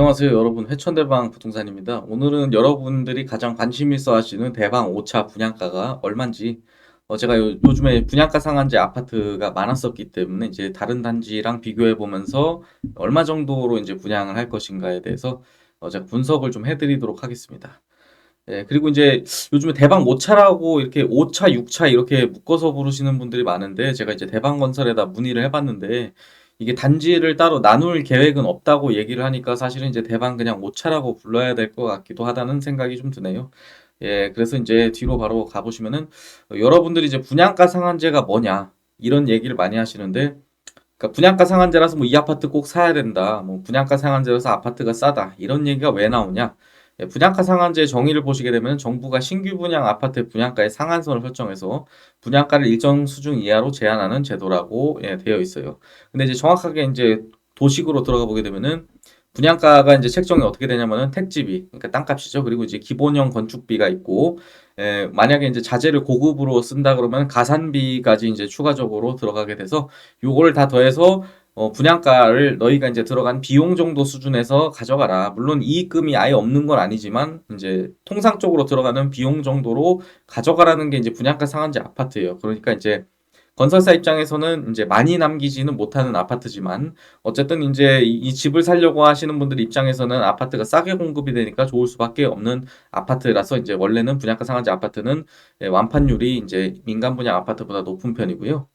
안녕하세요, 여러분. 회천대방 부동산입니다. 오늘은 여러분들이 가장 관심 있어 하시는 대방 5차 분양가가 얼마인지, 제가 요즘에 분양가 상한제 아파트가 많았었기 때문에 이제 다른 단지랑 비교해 보면서 얼마 정도로 이제 분양을 할 것인가에 대해서 제가 분석을 좀 해드리도록 하겠습니다. 예, 그리고 이제 요즘에 대방 5차라고 이렇게 5차, 6차 이렇게 묶어서 부르시는 분들이 많은데 제가 이제 대방건설에다 문의를 해봤는데 이게 단지를 따로 나눌 계획은 없다고 얘기를 하니까 사실은 이제 대방 그냥 5차라고 불러야 될 것 같기도 하다는 생각이 좀 드네요. 예, 그래서 이제 뒤로 바로 가보시면은 여러분들이 이제 분양가 상한제가 뭐냐 이런 얘기를 많이 하시는데 그러니까 분양가 상한제라서 뭐 이 아파트 꼭 사야 된다. 뭐 분양가 상한제라서 아파트가 싸다. 이런 얘기가 왜 나오냐? 예, 분양가 상한제 정의를 보시게 되면 정부가 신규 분양 아파트 분양가의 상한선을 설정해서 분양가를 일정 수준 이하로 제한하는 제도라고 되어 있어요. 근데 이제 정확하게 이제 도식으로 들어가 보게 되면은 분양가가 이제 책정이 어떻게 되냐면은 택지비, 그러니까 땅값이죠. 그리고 이제 기본형 건축비가 있고, 만약에 이제 자재를 고급으로 쓴다 그러면 가산비까지 이제 추가적으로 들어가게 돼서 요거를 다 더해서 분양가를 너희가 이제 들어간 비용 정도 수준에서 가져가라. 물론 이익금이 아예 없는 건 아니지만 이제 통상적으로 들어가는 비용 정도로 가져가라는 게 이제 분양가 상한제 아파트예요. 그러니까 이제 건설사 입장에서는 이제 많이 남기지는 못하는 아파트지만 어쨌든 이제 이 집을 살려고 하시는 분들 입장에서는 아파트가 싸게 공급이 되니까 좋을 수밖에 없는 아파트라서 이제 원래는 분양가 상한제 아파트는 완판율이 이제 민간 분양 아파트보다 높은 편이고요.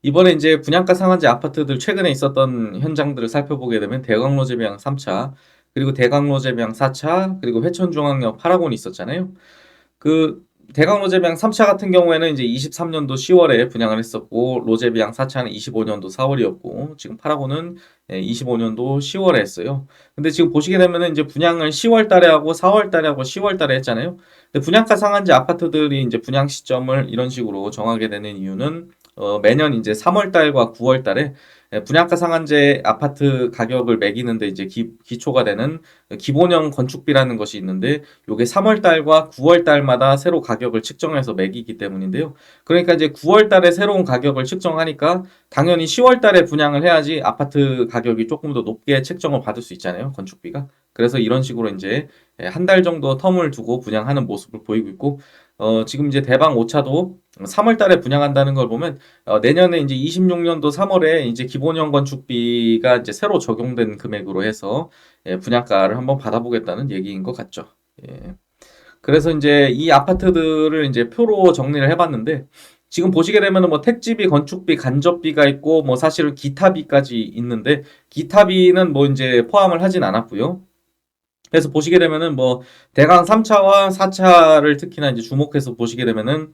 이번에 이제 분양가 상한제 아파트들 최근에 있었던 현장들을 살펴보게 되면 대광로제병 3차, 그리고 대광로제병 4차, 그리고 회천중앙역 파라곤이 있었잖아요. 그 대광로제병 3차 같은 경우에는 이제 23년도 10월에 분양을 했었고 로제비앙 4차는 25년도 4월이었고 지금 파라곤은 25년도 10월에 했어요. 근데 지금 보시게 되면은 이제 분양을 10월 달에 하고 4월 달에 하고 10월 달에 했잖아요. 근데 분양가 상한제 아파트들이 이제 분양 시점을 이런 식으로 정하게 되는 이유는 매년 이제 3월 달과 9월 달에 분양가 상한제 아파트 가격을 매기는데 이제 기초가 되는 기본형 건축비라는 것이 있는데 요게 3월 달과 9월 달마다 새로 가격을 측정해서 매기기 때문인데요. 그러니까 이제 9월 달에 새로운 가격을 측정하니까 당연히 10월 달에 분양을 해야지 아파트 가격이 조금 더 높게 책정을 받을 수 있잖아요. 건축비가. 그래서 이런 식으로 이제 한 달 정도 텀을 두고 분양하는 모습을 보이고 있고 지금 이제 대방 5차도 3월 달에 분양한다는 걸 보면 내년에 이제 26년도 3월에 이제 기본형 건축비가 이제 새로 적용된 금액으로 해서 분양가를 한번 받아보겠다는 얘기인 것 같죠. 예. 그래서 이제 이 아파트들을 이제 표로 정리를 해봤는데 지금 보시게 되면은 뭐 택지비, 건축비, 간접비가 있고 뭐 사실은 기타비까지 있는데 기타비는 뭐 이제 포함을 하진 않았고요. 그래서 보시게 되면은 뭐 대강 3차와 4차를 특히나 이제 주목해서 보시게 되면은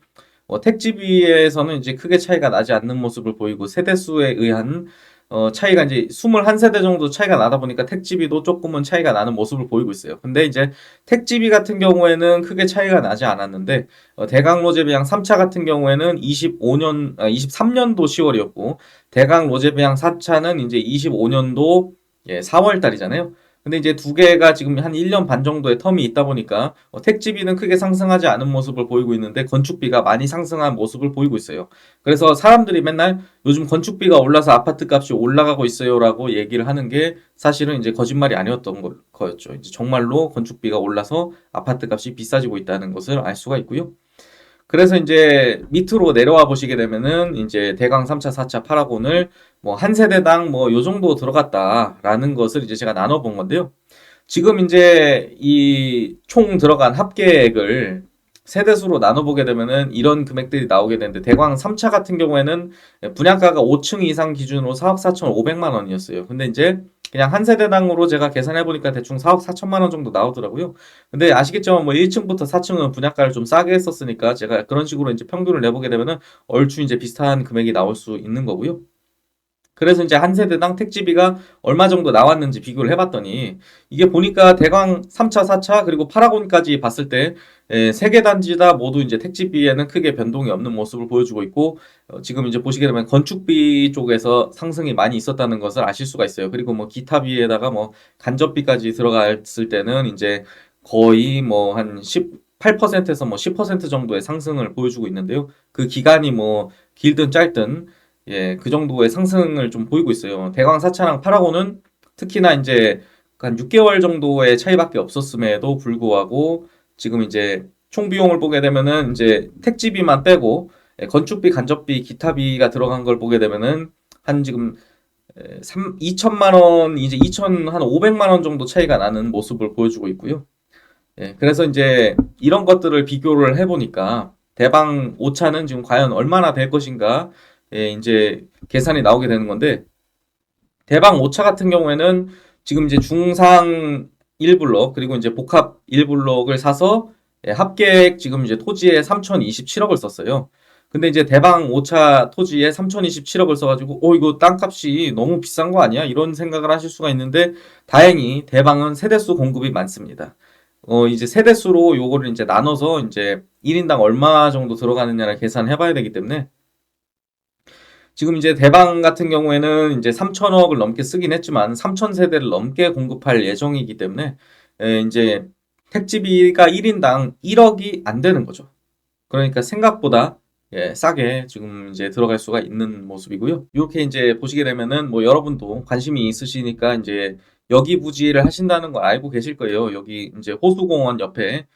택지비에서는 이제 크게 차이가 나지 않는 모습을 보이고 세대수에 의한 차이가 이제 21세대 정도 차이가 나다 보니까 택지비도 조금은 차이가 나는 모습을 보이고 있어요. 근데 이제 택지비 같은 경우에는 크게 차이가 나지 않았는데 대강 로제비앙 3차 같은 경우에는 23년도 10월이었고 대강 로제비앙 4차는 이제 25년도 4월 달이잖아요. 근데 이제 두 개가 지금 한 1년 반 정도의 텀이 있다 보니까 택지비는 크게 상승하지 않은 모습을 보이고 있는데 건축비가 많이 상승한 모습을 보이고 있어요. 그래서 사람들이 맨날 요즘 건축비가 올라서 아파트 값이 올라가고 있어요라고 얘기를 하는 게 사실은 이제 거짓말이 아니었던 거였죠. 이제 정말로 건축비가 올라서 아파트 값이 비싸지고 있다는 것을 알 수가 있고요. 그래서 이제 밑으로 내려와 보시게 되면은 이제 대강 3차, 4차 파라곤을 뭐 한 세대당 뭐 요 정도 들어갔다라는 것을 이제 제가 나눠 본 건데요. 지금 이제 이 총 들어간 합계액을 세대수로 나눠보게 되면은 이런 금액들이 나오게 되는데 대광 3차 같은 경우에는 분양가가 5층 이상 기준으로 4억 4,500만 원이었어요. 근데 이제 그냥 한 세대당으로 제가 계산해 보니까 대충 4억 4천만 원 정도 나오더라고요. 근데 아시겠지만 뭐 1층부터 4층은 분양가를 좀 싸게 했었으니까 제가 그런 식으로 이제 평균을 내보게 되면은 얼추 이제 비슷한 금액이 나올 수 있는 거고요. 그래서 이제 한 세대당 택지비가 얼마 정도 나왔는지 비교를 해봤더니 이게 보니까 대강 3차, 4차 그리고 파라곤까지 봤을 때 세 개 단지 다 모두 이제 택지비에는 크게 변동이 없는 모습을 보여주고 있고 지금 이제 보시게 되면 건축비 쪽에서 상승이 많이 있었다는 것을 아실 수가 있어요. 그리고 뭐 기타비에다가 뭐 간접비까지 들어갔을 때는 이제 거의 뭐 한 18%에서 뭐 10% 정도의 상승을 보여주고 있는데요. 그 기간이 뭐 길든 짧든 그 정도의 상승을 좀 보이고 있어요. 대광 4차랑 파라곤은 특히나 이제 한 6개월 정도의 차이밖에 없었음에도 불구하고 지금 이제 총 비용을 보게 되면은 이제 택지비만 빼고 건축비, 간접비, 기타비가 들어간 걸 보게 되면은 한 지금 2천만 원, 이제 2천 한 500만 원 정도 차이가 나는 모습을 보여주고 있고요. 그래서 이제 이런 것들을 비교를 해보니까 대방 오차는 지금 과연 얼마나 될 것인가, 이제 계산이 나오게 되는 건데, 대방 오차 같은 경우에는 지금 이제 중상 1블록, 그리고 이제 복합 1블록을 사서 합계액 지금 이제 토지에 3,027억을 썼어요. 근데 이제 대방 오차 토지에 3,027억을 써가지고, 이거 땅값이 너무 비싼 거 아니야? 이런 생각을 하실 수가 있는데, 다행히 대방은 세대수 공급이 많습니다. 이제 세대수로 요거를 이제 나눠서 이제 1인당 얼마 정도 들어가느냐를 계산해 봐야 되기 때문에, 지금 이제 대방 같은 경우에는 이제 3천억을 넘게 쓰긴 했지만 3천 세대를 넘게 공급할 예정이기 때문에 이제 택지비가 1인당 1억이 안 되는 거죠. 그러니까 생각보다 싸게 지금 이제 들어갈 수가 있는 모습이고요. 이렇게 이제 보시게 되면은 뭐 여러분도 관심이 있으시니까 이제 여기 부지를 하신다는 거 알고 계실 거예요. 여기 이제 호수공원 옆에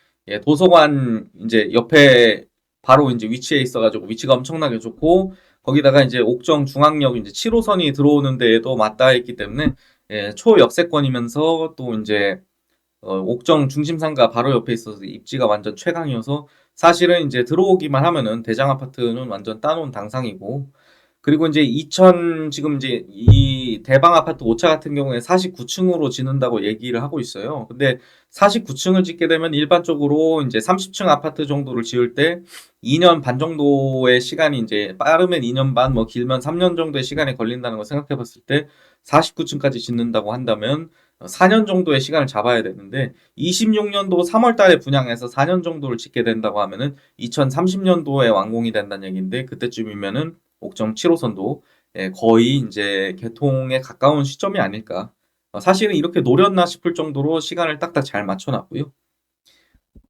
도서관 이제 옆에 바로 이제 위치해 있어가지고 위치가 엄청나게 좋고, 거기다가 이제 옥정 중앙역 이제 7호선이 들어오는 데에도 맞닿아 있기 때문에 초역세권이면서 또 이제 옥정 중심상가 바로 옆에 있어서 입지가 완전 최강이어서 사실은 이제 들어오기만 하면은 대장 아파트는 완전 따놓은 당상이고, 그리고 이제 지금 이제 이 대방 아파트 5차 같은 경우에 49층으로 짓는다고 얘기를 하고 있어요. 근데 49층을 짓게 되면 일반적으로 이제 30층 아파트 정도를 지을 때 2년 반 정도의 시간이, 이제 빠르면 2년 반, 뭐 길면 3년 정도의 시간이 걸린다는 걸 생각해 봤을 때 49층까지 짓는다고 한다면 4년 정도의 시간을 잡아야 되는데, 26년도 3월 달에 분양해서 4년 정도를 짓게 된다고 하면은 2030년도에 완공이 된다는 얘기인데, 그때쯤이면은 옥정 7호선도 거의 이제 개통에 가까운 시점이 아닐까. 사실은 이렇게 노렸나 싶을 정도로 시간을 딱딱 잘 맞춰놨고요.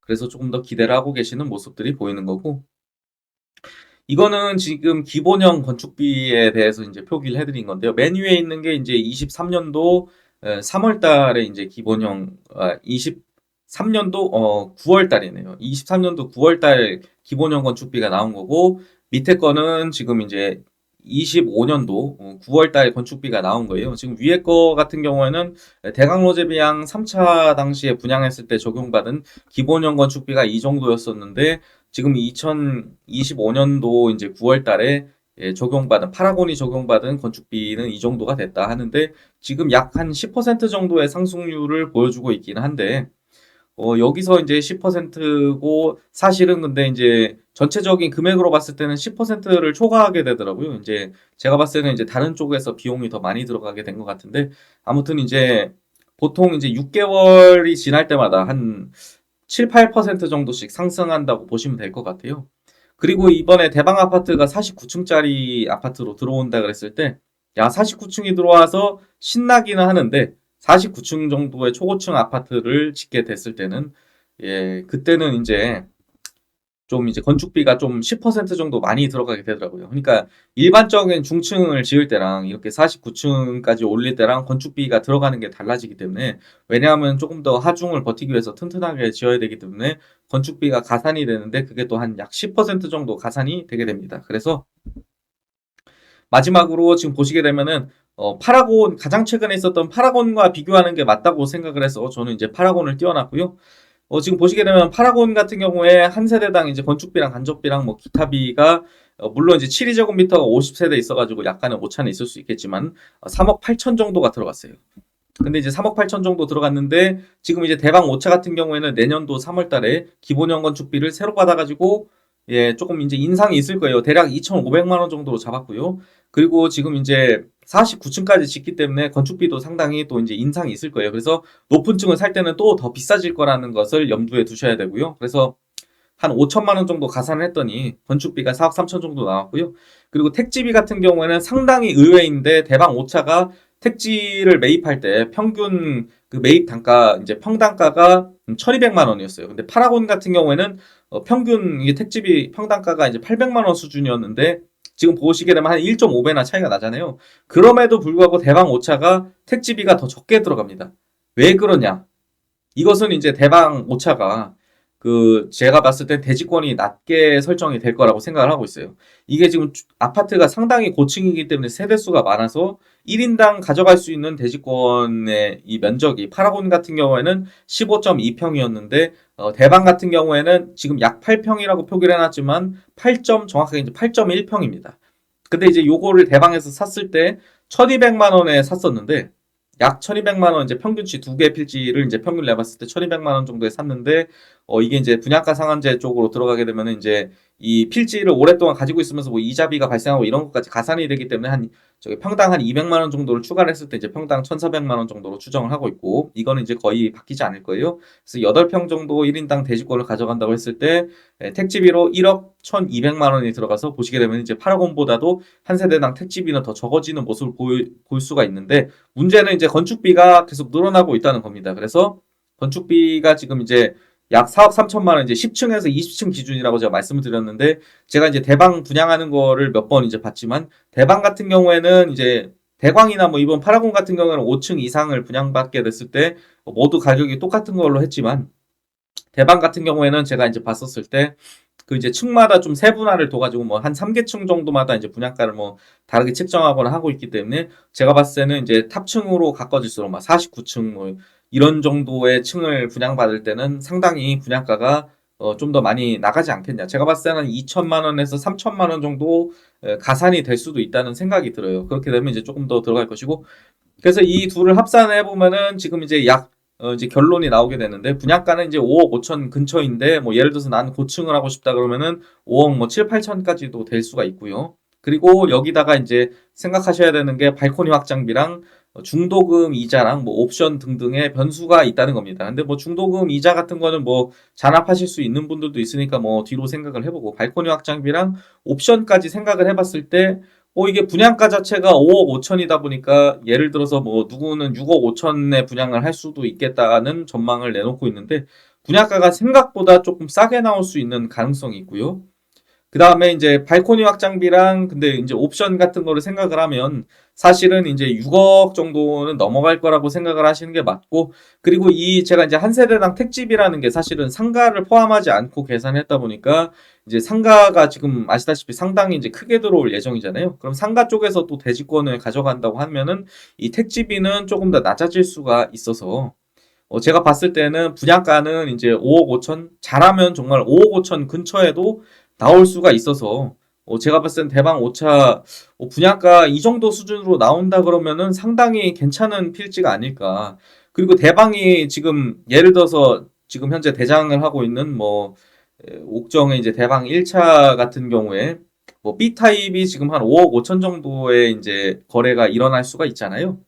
그래서 조금 더 기대를 하고 계시는 모습들이 보이는 거고, 이거는 지금 기본형 건축비에 대해서 이제 표기를 해드린 건데요. 맨 위에 있는 게 이제 23년도 3월 달에 이제 기본형, 23년도 9월 달이네요. 23년도 9월 달 기본형 건축비가 나온 거고, 밑에 거는 지금 이제 25년도 9월 달 건축비가 나온 거예요. 지금 위에 거 같은 경우에는 대강로제비양 3차 당시에 분양했을 때 적용받은 기본형 건축비가 이 정도였었는데, 지금 2025년도 이제 9월 달에 파라곤이 적용받은 건축비는 이 정도가 됐다 하는데, 지금 약 한 10% 정도의 상승률을 보여주고 있긴 한데, 여기서 이제 10%고, 사실은 근데 이제 전체적인 금액으로 봤을 때는 10%를 초과하게 되더라고요. 이제 제가 봤을 때는 이제 다른 쪽에서 비용이 더 많이 들어가게 된 것 같은데, 아무튼 이제 보통 이제 6개월이 지날 때마다 한 7, 8% 정도씩 상승한다고 보시면 될 것 같아요. 그리고 이번에 대방 아파트가 49층짜리 아파트로 들어온다 그랬을 때, 야, 49층이 들어와서 신나기는 하는데, 49층 정도의 초고층 아파트를 짓게 됐을 때는, 그때는 이제 좀 이제 건축비가 좀 10% 정도 많이 들어가게 되더라고요. 그러니까 일반적인 중층을 지을 때랑 이렇게 49층까지 올릴 때랑 건축비가 들어가는 게 달라지기 때문에, 왜냐하면 조금 더 하중을 버티기 위해서 튼튼하게 지어야 되기 때문에 건축비가 가산이 되는데, 그게 또 한 약 10% 정도 가산이 되게 됩니다. 그래서 마지막으로 지금 보시게 되면은 파라곤, 가장 최근에 있었던 파라곤과 비교하는 게 맞다고 생각을 해서 저는 이제 파라곤을 띄워놨고요. 지금 보시게 되면 파라곤 같은 경우에 한 세대당 이제 건축비랑 간접비랑 뭐 기타비가 물론 이제 72제곱미터가 50세대 있어가지고 약간의 오차는 있을 수 있겠지만 3억 8천 정도가 들어갔어요. 근데 이제 3억 8천 정도 들어갔는데, 지금 이제 대방 5차 같은 경우에는 내년도 3월 달에 기본형 건축비를 새로 받아가지고 조금 이제 인상이 있을 거예요. 대략 2,500만 원 정도로 잡았고요. 그리고 지금 이제 49층까지 짓기 때문에 건축비도 상당히 또 이제 인상이 있을 거예요. 그래서 높은 층을 살 때는 또 더 비싸질 거라는 것을 염두에 두셔야 되고요. 그래서 한 5천만 원 정도 가산을 했더니 건축비가 4억 3천 정도 나왔고요. 그리고 택지비 같은 경우에는 상당히 의외인데, 대방 5차가 택지를 매입할 때 평균 그 매입 단가, 이제 평단가가 1,200만 원이었어요. 근데 파라곤 같은 경우에는 평균 이게 택지비 평단가가 이제 800만 원 수준이었는데, 지금 보시게 되면 한 1.5배나 차이가 나잖아요. 그럼에도 불구하고 대방 5차가 택지비가 더 적게 들어갑니다. 왜 그러냐? 이것은 이제 대방 오차가 제가 봤을 때 대지권이 낮게 설정이 될 거라고 생각을 하고 있어요. 이게 지금 아파트가 상당히 고층이기 때문에 세대수가 많아서 1인당 가져갈 수 있는 대지권의 이 면적이 파라곤 같은 경우에는 15.2평이었는데 대방 같은 경우에는 지금 약 8평이라고 표기를 해놨지만 정확하게 이제 8.1평입니다. 근데 이제 요거를 대방에서 샀을 때 1200만 원에 샀었는데 약 1200만 원 이제 평균치 두 개 필지를 이제 평균 내봤을 때 1200만 원 정도에 샀는데 이게 이제 분양가 상한제 쪽으로 들어가게 되면 이제 이 필지를 오랫동안 가지고 있으면서 뭐 이자비가 발생하고 이런 것까지 가산이 되기 때문에 저기 평당 한 200만 원 정도를 추가를 했을 때 이제 평당 1,400만 원 정도로 추정을 하고 있고 이거는 이제 거의 바뀌지 않을 거예요. 그래서 8평 정도 1인당 대지권을 가져간다고 했을 때 택지비로 1억 1,200만 원이 들어가서 보시게 되면 이제 파라곤보다도 한 세대당 택지비는 더 적어지는 모습을 볼 수가 있는데 문제는 이제 건축비가 계속 늘어나고 있다는 겁니다. 그래서 건축비가 지금 이제 약 4억 3천만 원 이제 10층에서 20층 기준이라고 제가 말씀을 드렸는데 제가 이제 대방 분양하는 거를 몇 번 이제 봤지만 대방 같은 경우에는 이제 대광이나 뭐 이번 파라곤 같은 경우에는 5층 이상을 분양받게 됐을 때 모두 가격이 똑같은 걸로 했지만 대방 같은 경우에는 제가 이제 봤었을 때 이제 층마다 좀 세분화를 둬가지고 뭐 한 3개층 정도마다 이제 분양가를 뭐 다르게 책정하거나 하고 있기 때문에 제가 봤을 때는 이제 탑층으로 가까워질수록 막 49층 뭐 이런 정도의 층을 분양받을 때는 상당히 분양가가 좀 더 많이 나가지 않겠냐. 제가 봤을 때는 2천만 원에서 3천만 원 정도 가산이 될 수도 있다는 생각이 들어요. 그렇게 되면 이제 조금 더 들어갈 것이고 그래서 이 둘을 합산해 보면은 지금 이제 이제 결론이 나오게 되는데 분양가는 이제 5억 5천 근처인데 뭐 예를 들어서 난 고층을 하고 싶다 그러면은 5억 뭐 7, 8천까지도 될 수가 있고요. 그리고 여기다가 이제 생각하셔야 되는 게 발코니 확장비랑 중도금 이자랑 뭐 옵션 등등의 변수가 있다는 겁니다. 근데 뭐 중도금 이자 같은 거는 뭐 잔압하실 수 있는 분들도 있으니까 뭐 뒤로 생각을 해보고 발코니 확장비랑 옵션까지 생각을 해봤을 때 이게 분양가 자체가 5억 5천이다 보니까 예를 들어서 뭐 누구는 6억 5천에 분양을 할 수도 있겠다는 전망을 내놓고 있는데 분양가가 생각보다 조금 싸게 나올 수 있는 가능성이 있고요. 그 다음에 이제 발코니 확장비랑 근데 이제 옵션 같은 거를 생각을 하면 사실은 이제 6억 정도는 넘어갈 거라고 생각을 하시는 게 맞고 그리고 제가 이제 한 세대당 택지비라는 게 사실은 상가를 포함하지 않고 계산했다 보니까 이제 상가가 지금 아시다시피 상당히 이제 크게 들어올 예정이잖아요. 그럼 상가 쪽에서 또 대지권을 가져간다고 하면은 이 택지비는 조금 더 낮아질 수가 있어서 제가 봤을 때는 분양가는 이제 5억 5천, 잘하면 정말 5억 5천 근처에도 나올 수가 있어서 제가 봤을 땐 대방 5차 분양가 이 정도 수준으로 나온다 그러면은 상당히 괜찮은 필지가 아닐까. 그리고 대방이 지금 예를 들어서 지금 현재 대장을 하고 있는 뭐 옥정의 이제 대방 1차 같은 경우에 뭐 B타입이 지금 한 5억 5천 정도의 이제 거래가 일어날 수가 있잖아요.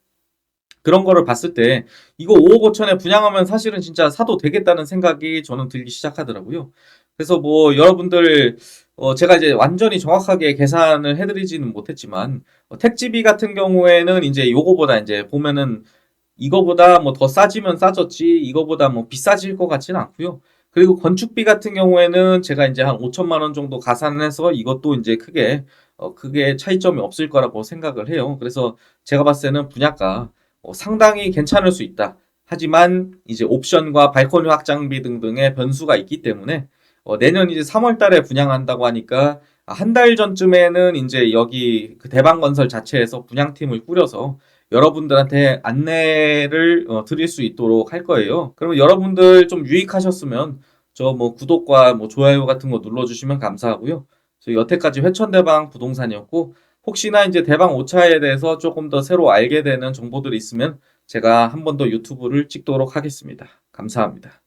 그런 거를 봤을 때 이거 5억 5천에 분양하면 사실은 진짜 사도 되겠다는 생각이 저는 들기 시작하더라고요. 그래서 뭐 여러분들 제가 이제 완전히 정확하게 계산을 해드리지는 못했지만 택지비 같은 경우에는 이제 요거보다 이제 보면은 이거보다 뭐 더 싸지면 싸졌지 이거보다 뭐 비싸질 것 같지는 않고요. 그리고 건축비 같은 경우에는 제가 이제 한 5천만 원 정도 가산을 해서 이것도 이제 크게 차이점이 없을 거라고 생각을 해요. 그래서 제가 봤을 때는 분양가 상당히 괜찮을 수 있다. 하지만 이제 옵션과 발코니 확장비 등등의 변수가 있기 때문에 내년 이제 3월 달에 분양한다고 하니까 한 달 전쯤에는 이제 여기 그 대방건설 자체에서 분양팀을 꾸려서 여러분들한테 안내를 드릴 수 있도록 할 거예요. 그러면 여러분들 좀 유익하셨으면 저 뭐 구독과 뭐 좋아요 같은 거 눌러주시면 감사하고요. 저희 여태까지 회천대방 부동산이었고 혹시나 이제 대방 5차에 대해서 조금 더 새로 알게 되는 정보들이 있으면 제가 한 번 더 유튜브를 찍도록 하겠습니다. 감사합니다.